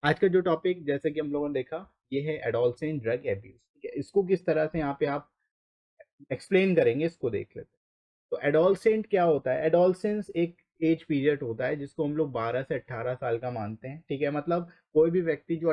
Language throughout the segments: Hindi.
आज का जो टॉपिक जैसे कि हम लोगों ने देखा ये है एडोलसेंट ड्रग एब्यूज। ठीक है, इसको किस तरह से यहाँ पे आप एक्सप्लेन करेंगे इसको देख लेते हैं। तो एडोलसेंट क्या होता है? एडोलसेंस एक एज पीरियड होता है जिसको हम लोग 12 से 18 साल का मानते हैं। ठीक है, मतलब कोई भी व्यक्ति जो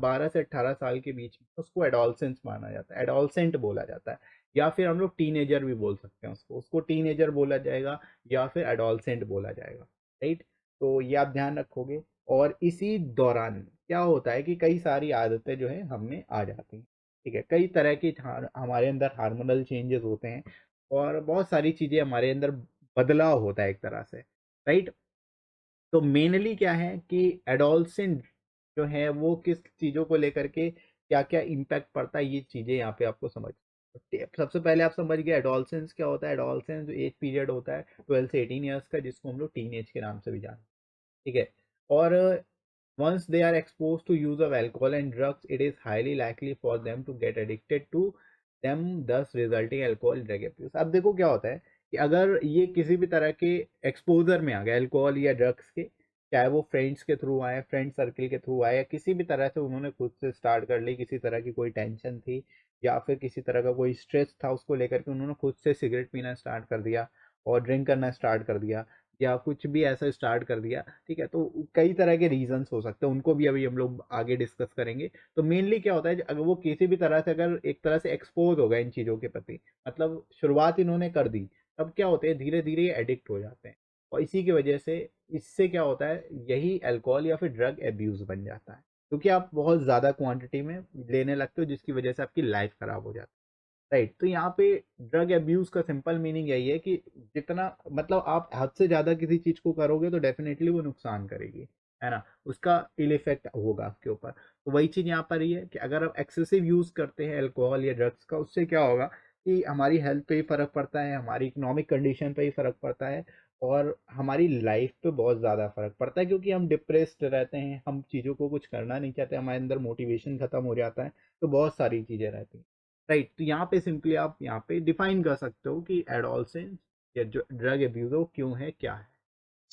12 से 18 साल के बीच में, उसको एडोलसेंस माना जाता है, एडोलसेंट बोला जाता है। या फिर हम लोग टीनेजर भी बोल सकते हैं उसको, टीनेजर बोला जाएगा या फिर एडोलसेंट बोला जाएगा। राइट, तो ये आप ध्यान रखोगे। और इसी दौरान क्या होता है कि कई सारी आदतें जो है हमें आ जाती हैं। ठीक है, कई तरह की हमारे अंदर हार्मोनल चेंजेस होते हैं और बहुत सारी चीजें हमारे अंदर बदलाव होता है एक तरह से। राइट, तो मेनली क्या है कि एडोलसेंट जो है वो किस चीजों को लेकर के क्या क्या इम्पैक्ट पड़ता है, ये चीजें यहाँ पे आपको समझ। सबसे पहले आप समझ गए एडोलसेंस क्या होता है। एडोलसेंस जो एज पीरियड होता है 12 से 18 ईयर्स का, जिसको हम लोग टीन एज के नाम से भी जानते हैं। ठीक है, और once they are exposed to use of alcohol and drugs, it is highly likely for them to get addicted to them, thus resulting alcohol drug abuse। अब देखो क्या होता है कि अगर ये किसी भी तरह के एक्सपोजर में आ गए अल्कोहल या ड्रग्स के, चाहे वो फ्रेंड्स के थ्रू आए, फ्रेंड सर्कल के थ्रू आए, या किसी भी तरह से उन्होंने खुद से स्टार्ट कर ली, किसी तरह की कोई टेंशन थी या फिर किसी तरह का कोई स्ट्रेस था, उसको लेकर के उन्होंने खुद से सिगरेट पीना स्टार्ट कर दिया और ड्रिंक करना स्टार्ट कर दिया या कुछ भी ऐसा स्टार्ट कर दिया। ठीक है, तो कई तरह के रीजंस हो सकते हैं, उनको भी अभी हम लोग आगे डिस्कस करेंगे। तो मेनली क्या होता है, अगर वो किसी भी तरह से अगर एक तरह से एक्सपोज हो गए इन चीज़ों के प्रति, मतलब शुरुआत इन्होंने कर दी, तब क्या होते हैं धीरे धीरे ये एडिक्ट हो जाते हैं। और इसी की वजह से इससे क्या होता है, यही अल्कोहल या फिर ड्रग एब्यूज बन जाता है, क्योंकि आप बहुत ज़्यादा क्वांटिटी में लेने लगते हो जिसकी वजह से आपकी लाइफ खराब हो जाती है। राइट, तो यहाँ पे ड्रग अब्यूज का सिंपल मीनिंग यही है कि जितना मतलब आप हद से ज्यादा किसी चीज को करोगे तो डेफिनेटली वो नुकसान करेगी, है ना, उसका इल इफेक्ट होगा आपके ऊपर। तो वही चीज यहाँ पर ही है कि अगर आप एक्सेसिव यूज करते हैं अल्कोहल या ड्रग्स का, उससे क्या होगा कि हमारी हेल्थ पे ही फर्क पड़ता है, हमारी इकोनॉमिक कंडीशन पे ही फर्क पड़ता है और हमारी लाइफ पे बहुत ज़्यादा फर्क पड़ता है, क्योंकि हम डिप्रेस्ड रहते हैं, हम चीज़ों को कुछ करना नहीं चाहते, हमारे अंदर मोटिवेशन खत्म हो जाता है। तो बहुत सारी चीज़ें रहती हैं। राइट, तो यहाँ पे सिंपली आप यहाँ पे डिफाइन कर सकते हो कि एडोलसेंस या जो ड्रग एब्यूज हो क्यों है, क्या है।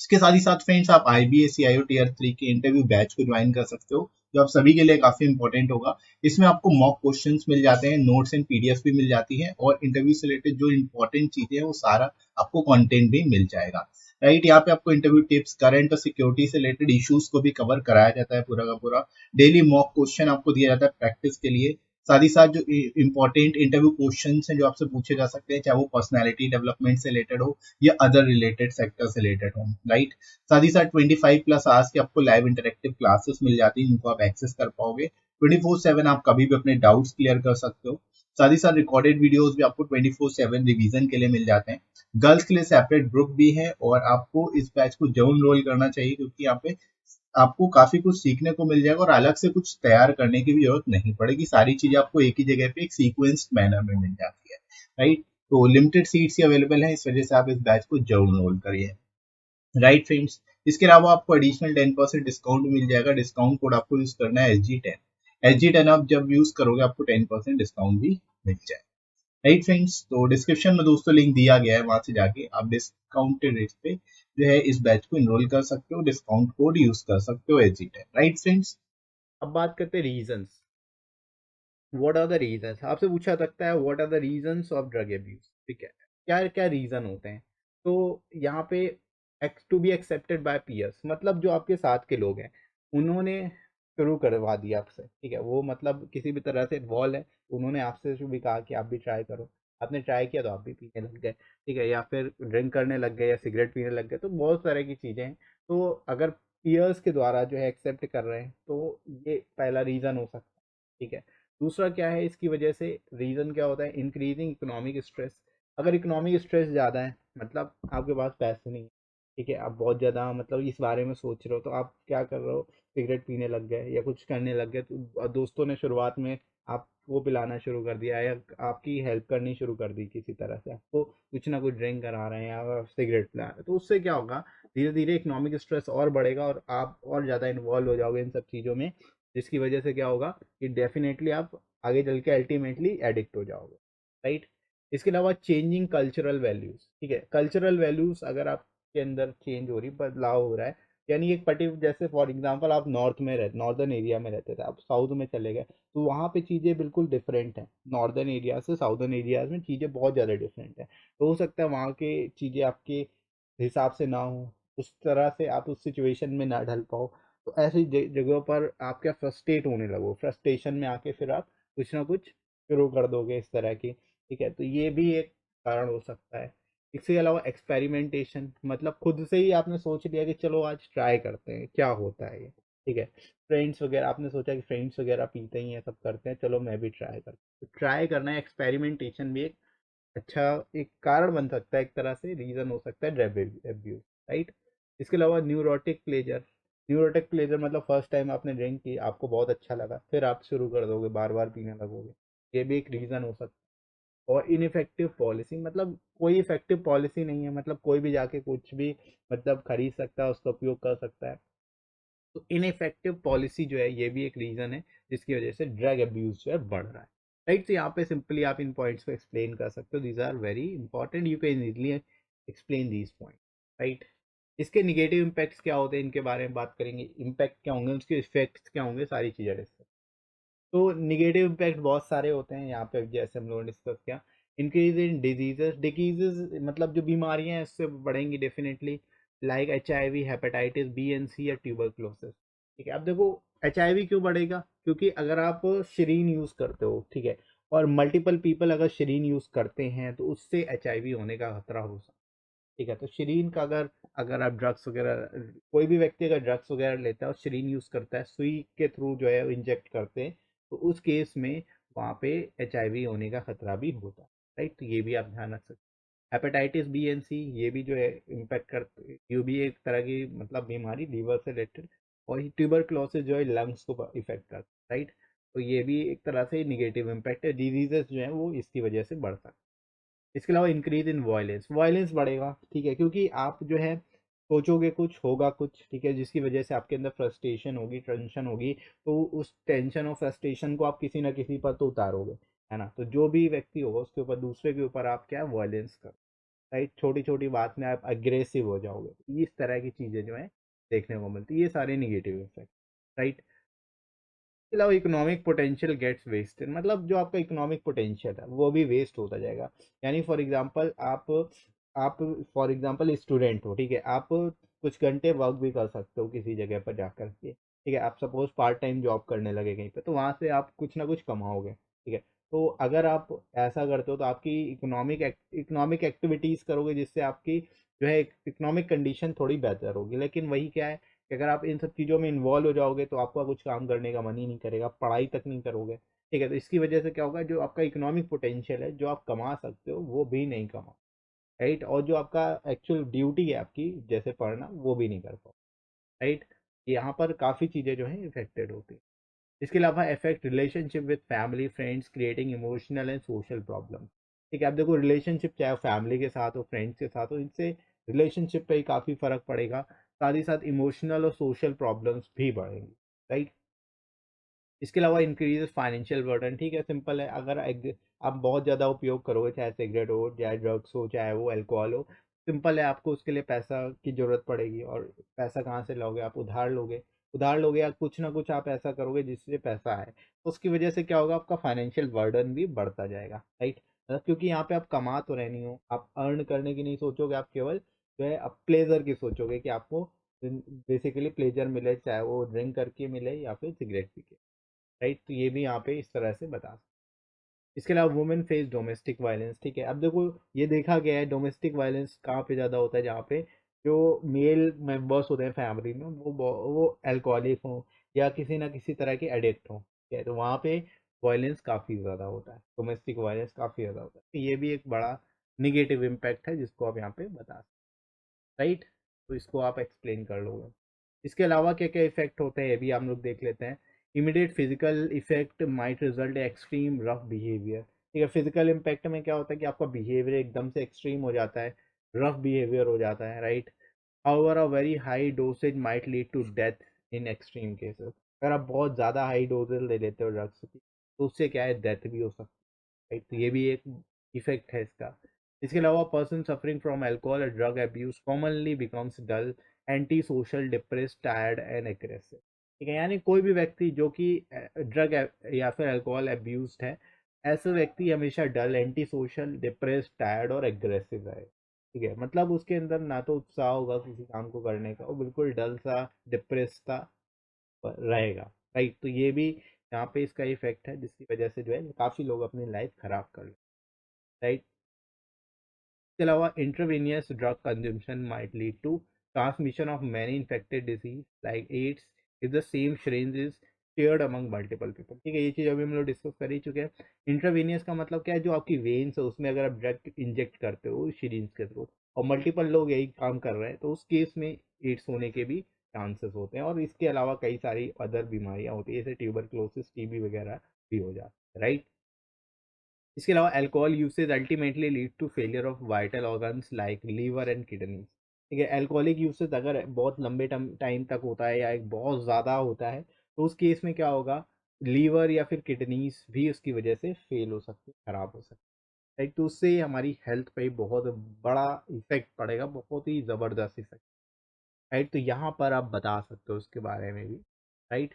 इसके साथ ही साथ फ्रेंड्स आप IBSCIO टीयर 3 के इंटरव्यू बैच को ज्वाइन कर सकते हो, जो आप सभी के लिए काफी इंपॉर्टेंट होगा। इसमें आपको मॉक क्वेश्चंस मिल जाते हैं, नोट्स एंड PDF भी मिल जाती है और इंटरव्यू से रिलेटेड जो इंपॉर्टेंट चीजें हैं वो सारा आपको कंटेंट भी मिल जाएगा। राइट, यहाँ पे आपको इंटरव्यू टिप्स, करंट और सिक्योरिटी से रिलेटेड इश्यूज को भी कवर कराया जाता है पूरा का पूरा। डेली मॉक क्वेश्चन आपको दिया जाता है प्रैक्टिस के लिए। साथ ही साथ जो इंपॉर्टेंट इंटरव्यू क्वेश्चन हैं जो आपसे पूछे जा सकते हैं, चाहे वो पर्सनैलिटी डेवलपमेंट से रिलेटेड हो या अदर रिलेटेड सेक्टर से रिलेटेड हो। राइट, साथ ही साथ 25+ आवर्स की आपको लाइव इंटरेक्टिव क्लासेस मिल जाती हैं जिनको आप एक्सेस कर पाओगे। 24/7 आप कभी भी अपने डाउट्स क्लियर कर सकते हो। साथ ही साथ रिकॉर्डेड वीडियोस भी आपको 24/7 रिवीजन के लिए मिल जाते हैं। गर्ल्स के लिए सेपरेट ग्रुप भी है और आपको इस बैच को जरूर एनरोल करना चाहिए, क्योंकि यहाँ पे आपको काफी कुछ सीखने को मिल जाएगा और अलग से कुछ तैयार करने की भी जरूरत नहीं पड़ेगी। सारी चीजें आपको एक ही जगह पे एक सीक्वेंस्ड मैनर में मिल जाती है। राइट, तो लिमिटेड सीट्स ही अवेलेबल है, इस वजह से आप इस बैच को जरूर एनरोल करिए। राइट फ्रेंड्स, इसके अलावा आपको एडिशनल 10% डिस्काउंट मिल जाएगा। डिस्काउंट कोड आपको यूज करना है SG10। SG10 आप जब यूज करोगे आपको 10% डिस्काउंट भी मिल जाए। राइट फ्रेंड्स, तो डिस्क्रिप्शन में दोस्तों लिंक दिया गया है, वहां से जाके आप डिस्काउंटेड रेट पे जो है इस बैच को इनरोल कर सकते हो, डिस्काउंट कोड यूज कर सकते हो SG10। Right friends. अब बात करते हैं reasons. What are the reasons, आपसे पूछा सकता है what are the reasons of drug abuse. ठीक है, क्या क्या रीजन होते हैं। तो यहाँ पे to be accepted by peers, मतलब जो आपके साथ के लोग हैं उन्होंने शुरू करवा दिया आपसे। ठीक है, वो मतलब किसी भी तरह से इन्वॉल्व है, उन्होंने आपसे भी कहा कि आप भी ट्राई करो, आपने ट्राई किया तो आप भी पीने लग गए। ठीक है, या फिर ड्रिंक करने लग गए या सिगरेट पीने लग गए, तो बहुत तरह की चीज़ें हैं। तो अगर पीयर्स के द्वारा जो है एक्सेप्ट कर रहे हैं तो ये पहला रीज़न हो सकता है। ठीक है, दूसरा क्या है इसकी वजह से, रीज़न क्या होता है, इंक्रीजिंग इकोनॉमिक स्ट्रेस। अगर इकोनॉमिक स्ट्रेस ज़्यादा है, मतलब आपके पास पैसे नहीं है, ठीक है, आप बहुत ज़्यादा मतलब इस बारे में सोच रहे हो, तो आप क्या कर रहे हो, सिगरेट पीने लग गए या कुछ करने लग गए। तो दोस्तों ने शुरुआत में आपको पिलाना शुरू कर दिया या आपकी हेल्प करनी शुरू कर दी, किसी तरह से आपको कुछ ना कुछ ड्रिंक करा रहे हैं या सिगरेट पिला रहे हैं, तो उससे क्या होगा, धीरे धीरे इकोनॉमिक स्ट्रेस और बढ़ेगा और आप और ज़्यादा इन्वॉल्व हो जाओगे इन सब चीज़ों में, जिसकी वजह से क्या होगा कि डेफिनेटली आप आगे चल के अल्टीमेटली एडिक्ट हो जाओगे। राइट, इसके अलावा चेंजिंग कल्चरल वैल्यूज। ठीक है, कल्चरल वैल्यूज अगर आपके अंदर चेंज हो रही, बदलाव हो रहा है, यानी एक पर्टिकुलर, जैसे फॉर एग्जांपल आप नॉर्दर्न एरिया में रहते थे, आप साउथ में चले गए, तो वहाँ पे चीज़ें बिल्कुल डिफरेंट हैं। नॉर्दर्न एरिया से साउदर्न एरियाज में चीज़ें बहुत ज़्यादा डिफरेंट हैं। तो हो सकता है वहाँ के चीज़ें आपके हिसाब से ना हो, उस तरह से आप उस सिचुएशन में ना ढल पाओ। तो ऐसी जगहों पर आप क्या फ्रस्ट्रेट होने लगो, फ्रस्ट्रेशन में आके फिर आप कुछ ना कुछ शुरू कर दोगे इस तरह की। ठीक है, तो ये भी एक कारण हो सकता है। इसके अलावा एक्सपेरिमेंटेशन, मतलब खुद से ही आपने सोच लिया कि चलो आज ट्राई करते हैं क्या होता है ये। ठीक है, फ्रेंड्स वगैरह, आपने सोचा कि फ्रेंड्स वगैरह पीते ही हैं, सब करते हैं, चलो मैं भी ट्राई करता हूँ। तो ट्राई करना, एक्सपेरिमेंटेशन भी एक अच्छा एक कारण बन सकता है, एक तरह से रीजन हो सकता है ड्रग एब्यूज, राइट। इसके अलावा न्यूरोटिक प्लेजर मतलब फर्स्ट टाइम आपने ड्रिंक की, आपको बहुत अच्छा लगा, फिर आप शुरू कर दोगे, बार बार पीने लगोगे, ये भी एक रीजन हो सकता है। और इनफेक्टिव पॉलिसी, मतलब कोई इफेक्टिव पॉलिसी नहीं है, मतलब कोई भी जाके कुछ भी मतलब खरीद सकता है, उसका उपयोग कर सकता है। तो इनफेक्टिव पॉलिसी जो है ये भी एक रीजन है जिसकी वजह से ड्रग अब्यूज जो है बढ़ रहा है, राइट। तो यहाँ पे सिंपली आप इन पॉइंट्स को एक्सप्लेन कर सकते हो, these are very important, you can easily explain these point, right. इसके निगेटिव इम्पैक्ट्स क्या होते हैं, इनके बारे में बात करेंगे, इम्पैक्ट क्या होंगे, उसके इफेक्ट्स क्या होंगे, सारी चीज़ें डिस्कस। तो निगेटिव इम्पैक्ट बहुत सारे होते हैं यहाँ पे, जैसे हम लोगों ने डिस्कस किया। इंक्रीज इन डिजीजेस मतलब जो बीमारियां हैं इससे बढ़ेंगी definitely, like HIV, hepatitis B and C या ट्यूबरक्लोसिस। ठीक है, अब देखो HIV क्यों बढ़ेगा, क्योंकि अगर आप शरीन यूज करते हो, ठीक है, और मल्टीपल पीपल अगर शरीन यूज करते हैं तो उससे HIV होने का खतरा हो सकता है। ठीक है, तो शरीन का अगर अगर आप ड्रग्स वगैरह, कोई भी व्यक्ति अगर ड्रग्स वगैरह लेता है और शरीन यूज करता है, सुई के थ्रू जो है इंजेक्ट करते हैं, तो उस केस में वहाँ पे HIV होने का खतरा भी होता है, राइट। तो ये भी आप ध्यान रख सकते हैं। हेपेटाइटिस बी एंड सी ये भी जो है इम्पेक्ट करते, ये भी एक तरह की मतलब बीमारी लीवर से रिलेटेड। और ट्यूबरक्लोसिस जो है लंग्स को इफेक्ट करता है, राइट। तो ये भी एक तरह से निगेटिव इम्पैक्ट है, डिजीजेस जो है वो इसकी वजह से बढ़ सकते हैं। इसके अलावा इंक्रीज इन वायलेंस, वायलेंस बढ़ेगा, ठीक है, क्योंकि आप जो है सोचोगे कुछ होगा कुछ, ठीक है, जिसकी वजह से आपके अंदर फ्रस्ट्रेशन होगी, टेंशन होगी, तो उस टेंशन और फ्रस्ट्रेशन को आप किसी ना किसी पर तो उतारोगे, है ना। तो जो भी व्यक्ति होगा उसके ऊपर, दूसरे के ऊपर आप क्या वायलेंस कर, राइट, छोटी छोटी बात में आप अग्रेसिव हो जाओगे, इस तरह की चीजें जो है देखने को मिलती है, ये सारे निगेटिव इफेक्ट, राइट। इसके अलावा इकोनॉमिक पोटेंशियल गेट्स वेस्टेड, मतलब जो आपका इकोनॉमिक पोटेंशियल है वो भी वेस्ट होता जाएगा। यानी फॉर एग्जांपल आप फॉर एग्जांपल स्टूडेंट हो, ठीक है, आप कुछ घंटे वर्क भी कर सकते हो किसी जगह पर जाकर के, ठीक है, आप सपोज पार्ट टाइम जॉब करने लगे कहीं पे, तो वहां से आप कुछ ना कुछ कमाओगे, ठीक है। तो अगर आप ऐसा करते हो तो आपकी इकोनॉमिक एक्टिविटीज करोगे, जिससे आपकी जो है इकोनॉमिक कंडीशन थोड़ी बेहतर होगी। लेकिन वही क्या है कि अगर आप इन सब चीज़ों में इन्वॉल्व हो जाओगे तो आपका कुछ काम करने का मन ही नहीं करेगा, पढ़ाई तक नहीं करोगे, ठीक है। तो इसकी वजह से क्या होगा, जो आपका इकोनॉमिक पोटेंशियल है, जो आप कमा सकते हो वो भी नहीं कमा, राइट। और जो आपका एक्चुअल ड्यूटी है आपकी, जैसे पढ़ना, वो भी नहीं कर पाओ, राइट। यहाँ पर काफ़ी चीज़ें जो है इफेक्टेड होती है। इसके अलावा effect relationship with family friends, creating emotional and social problem. ठीक है, आप देखो रिलेशनशिप चाहे फैमिली के साथ हो, फ्रेंड्स के साथ हो, इनसे रिलेशनशिप पे ही काफ़ी फर्क पड़ेगा, साथ ही साथ इमोशनल और सोशल प्रॉब्लम्स भी बढ़ेंगी, राइट। इसके अलावा इंक्रीज फाइनेंशियल बर्डन, ठीक है, सिंपल है, अगर आप बहुत ज़्यादा उपयोग करोगे, चाहे सिगरेट हो, चाहे ड्रग्स हो, चाहे वो अल्कोहल हो, सिंपल है, आपको उसके लिए पैसा की ज़रूरत पड़ेगी, और पैसा कहाँ से लोगे, आप उधार लोगे या कुछ ना कुछ आप ऐसा करोगे जिससे पैसा है, तो उसकी वजह से क्या होगा, आपका फाइनेंशियल बर्डन भी बढ़ता जाएगा, राइट। मतलब क्योंकि यहाँ पे आप कमा तो रहे नहीं हो, आप अर्न करने की नहीं सोचोगे, आप केवल जो है आप प्लेजर की सोचोगे कि आपको बेसिकली प्लेजर मिले, चाहे वो ड्रिंक करके मिले या फिर सिगरेट पी के, राइट। तो ये भी यहाँ पे इस तरह से बता सकते। इसके अलावा वुमेन फेस डोमेस्टिक वायलेंस, ठीक है, अब देखो ये देखा गया है डोमेस्टिक वायलेंस कहाँ पे ज़्यादा होता है, जहाँ पे जो मेल मेंबर्स होते हैं फैमिली में, वो अल्कोहलिक हों या किसी ना किसी तरह के एडिक्ट हों, ठीक है, तो वहाँ पे वायलेंस काफ़ी ज़्यादा होता है, डोमेस्टिक वायलेंस काफ़ी ज़्यादा होता है, तो ये भी एक बड़ा निगेटिव इम्पैक्ट है जिसको आप यहाँ पे बता सकते, राइट। तो इसको आप एक्सप्लेन कर लोगे। इसके अलावा क्या क्या इफेक्ट होते हैं ये भी हम लोग देख लेते हैं। Immediate physical effect might result extreme rough behaviour, ठीक है, फिजिकल इम्पैक्ट में क्या होता है कि आपका बिहेवियर एकदम से एक्सट्रीम हो जाता है, रफ बिहेवियर हो जाता है, right. However a very high dosage might lead to death in extreme cases, अगर आप बहुत ज़्यादा हाई डोजेज ले लेते हो ड्रग्स की तो उससे क्या है, डेथ भी हो सकती है, राइट। तो ये भी एक इफेक्ट है इसका। इसके अलावा पर्सन सफरिंग फ्रॉम अल्कोहल और drug abuse commonly becomes dull anti social, depressed, tired and aggressive. ठीक है, यानी कोई भी व्यक्ति जो कि ड्रग या फिर अल्कोहल अब्यूज्ड है, ऐसे व्यक्ति हमेशा डल, एंटी सोशल, डिप्रेस्ड, टायर्ड और एग्रेसिव रहे। ठीक है, मतलब उसके अंदर ना तो उत्साह होगा किसी काम को करने का, वो बिल्कुल डल सा, डिप्रेस सा रहेगा। राइट, तो ये भी यहाँ पे इसका इफेक्ट है, जिसकी वजह से जो है काफी लोग अपनी लाइफ खराब कर ले। राइट, इसके अलावा intravenous drug consumption might lead to transmission of many infected disease like AIDS if the same syringe is shared among multiple people. ठीक है, ये चीज़ अभी हम लोग डिस्कस कर ही चुके हैं। इंट्रावेनियस का मतलब क्या है, जो आपकी वेन्स है उसमें अगर आप ड्रग इंजेक्ट करते हो सिरिंज के थ्रू और मल्टीपल लोग यही काम कर रहे हैं, तो उस केस में एड्स होने के भी चांसेस होते हैं। और इसके अलावा कई सारी अदर बीमारियां होती है, जैसे ट्यूबरक्लोसिस, टीबी वगैरह भी हो जाती है। राइट, इसके अलावा alcohol usage ultimately lead to failure of vital organs like liver and kidneys. ठीक है, अल्कोहलिक यूसेज अगर बहुत लंबे टाइम तक होता है या एक बहुत ज़्यादा होता है, तो उस केस में क्या होगा, लीवर या फिर किडनीज भी उसकी वजह से फेल हो सकती है, खराब हो सकती है। राइट, तो उससे हमारी हेल्थ पे बहुत बड़ा इफेक्ट पड़ेगा, बहुत ही ज़बरदस्त इफेक्ट। राइट, तो यहाँ पर आप बता सकते हो उसके बारे में भी। राइट,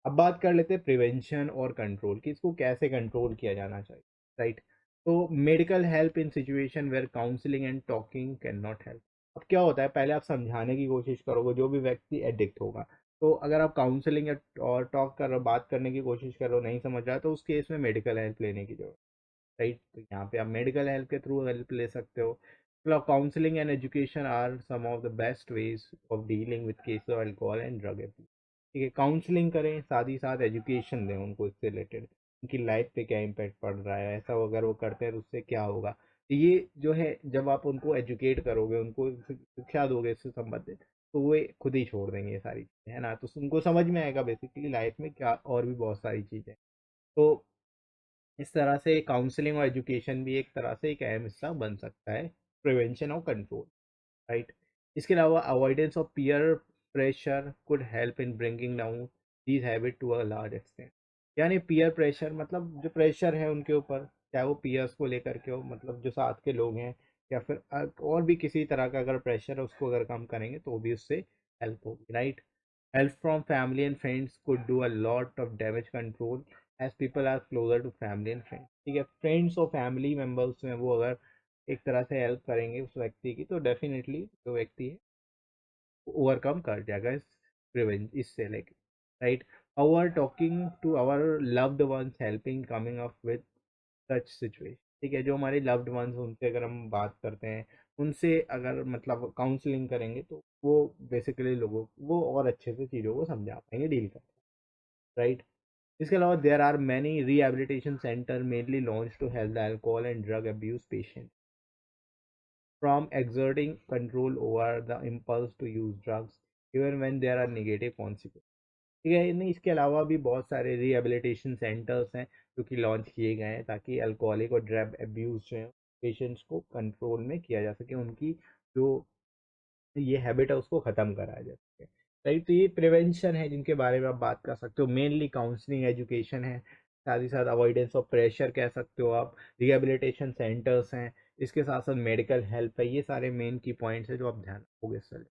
अब बात कर लेते हैं प्रिवेंशन और कंट्रोल कि इसको कैसे कंट्रोल किया जाना चाहिए। राइट, तो medical help in situation where counselling and talking can not help. अब क्या होता है, पहले आप समझाने की कोशिश करोगे जो भी व्यक्ति एडिक्ट होगा, तो अगर आप काउंसलिंग और टॉक कर रहे हो, बात करने की कोशिश कर रहे हो, नहीं समझ रहा, तो उस केस में मेडिकल हेल्प लेने की जरूरत। राइट, तो यहाँ पे आप मेडिकल हेल्प के थ्रू हेल्प ले सकते हो। मतलब counselling and education are some of the best ways of dealing with case of alcohol and drug abuse. ठीक है, काउंसलिंग करें, साथ ही साथ एजुकेशन दें उनको इससे रिलेटेड, उनकी लाइफ पे क्या इम्पैक्ट पड़ रहा है, ऐसा अगर वो करते हैं तो उससे क्या होगा। तो ये जो है, जब आप उनको एजुकेट करोगे, उनको शिक्षा दोगे इससे संबंधित, तो वो खुद ही छोड़ देंगे ये सारी चीज़ें, है ना। तो उनको समझ में आएगा बेसिकली लाइफ में क्या और भी बहुत सारी चीज़ें। तो इस तरह से काउंसलिंग और एजुकेशन भी एक तरह से एक अहम हिस्सा बन सकता है प्रिवेंशन और कंट्रोल। राइट, इसके अलावा avoidance of peer pressure could help in bringing down these habit to a large extent. यानी पीयर प्रेशर मतलब जो प्रेशर है उनके ऊपर, चाहे वो पीयर्स को लेकर के हो, मतलब जो साथ के लोग हैं, या फिर और भी किसी तरह का अगर प्रेशर है उसको अगर कम करेंगे तो भी उससे हेल्प होगी। Right, help from family and friends could do a lot of damage control as people are closer to family and friends। ठीक है, फ्रेंड्स और फैमिली मेम्बर्स में वो अगर एक तरह से हेल्प करेंगे उस व्यक्ति की, तो डेफिनेटली जो व्यक्ति है ओवरकम कर जाएगा इस प्रिवेंट इससे लेके। Right, our talking to our loved ones helping coming up with such situation. ठीक है, जो हमारे लव्ड वंस उनसे अगर हम बात करते हैं, उनसे अगर मतलब काउंसलिंग करेंगे, तो वो बेसिकली लोगों वो और अच्छे से चीज़ों को समझा पाएंगे, डील कर। राइट, इसके अलावा there are many rehabilitation centre mainly launch to help the alcohol and drug abuse patient from exerting control over the impulse to use drugs even when there are negative consequences। ठीक है, नहीं इसके अलावा भी बहुत सारे रिहेबिलिटेशन सेंटर्स हैं जो कि लॉन्च किए गए हैं, ताकि अल्कोहलिक और ड्रग अब्यूज जो है पेशेंट्स को कंट्रोल में किया जा सके, उनकी जो ये हैबिट है उसको ख़त्म कराया जा सके। राइट, तो ये प्रिवेंशन है जिनके बारे में आप बात कर सकते हो, मेनली काउंसलिंग एजुकेशन है, साथ ही साथ अवॉइडेंस ऑफ प्रेशर कह सकते हो आप, रिहेबिलिटेशन सेंटर्स हैं, इसके साथ साथ मेडिकल हेल्प है। ये सारे मेन की पॉइंट्स है जो आप ध्यान रखोगे सर।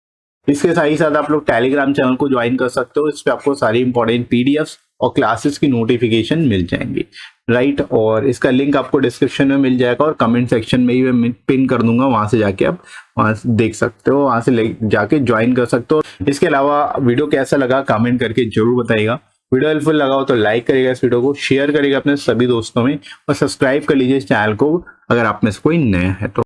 इसके साथ ही साथ आप लोग टेलीग्राम चैनल को ज्वाइन कर सकते हो, इस पे आपको सारी इंपॉर्टेंट पीडीएफ और क्लासेस की नोटिफिकेशन मिल जाएंगी। राइट, और इसका लिंक आपको डिस्क्रिप्शन में मिल जाएगा और कमेंट सेक्शन में ही मैं पिन कर दूंगा, वहां से जाके आप वहां से देख सकते हो, वहां से जाके ज्वाइन कर सकते हो। इसके अलावा वीडियो कैसा लगा कमेंट करके जरूर बताइएगा। वीडियो हेल्पफुल लगा हो तो लाइक करिएगा, इस वीडियो को शेयर करिएगा अपने सभी दोस्तों में, और सब्सक्राइब कर लीजिए इस चैनल को अगर आप में से कोई नया है तो।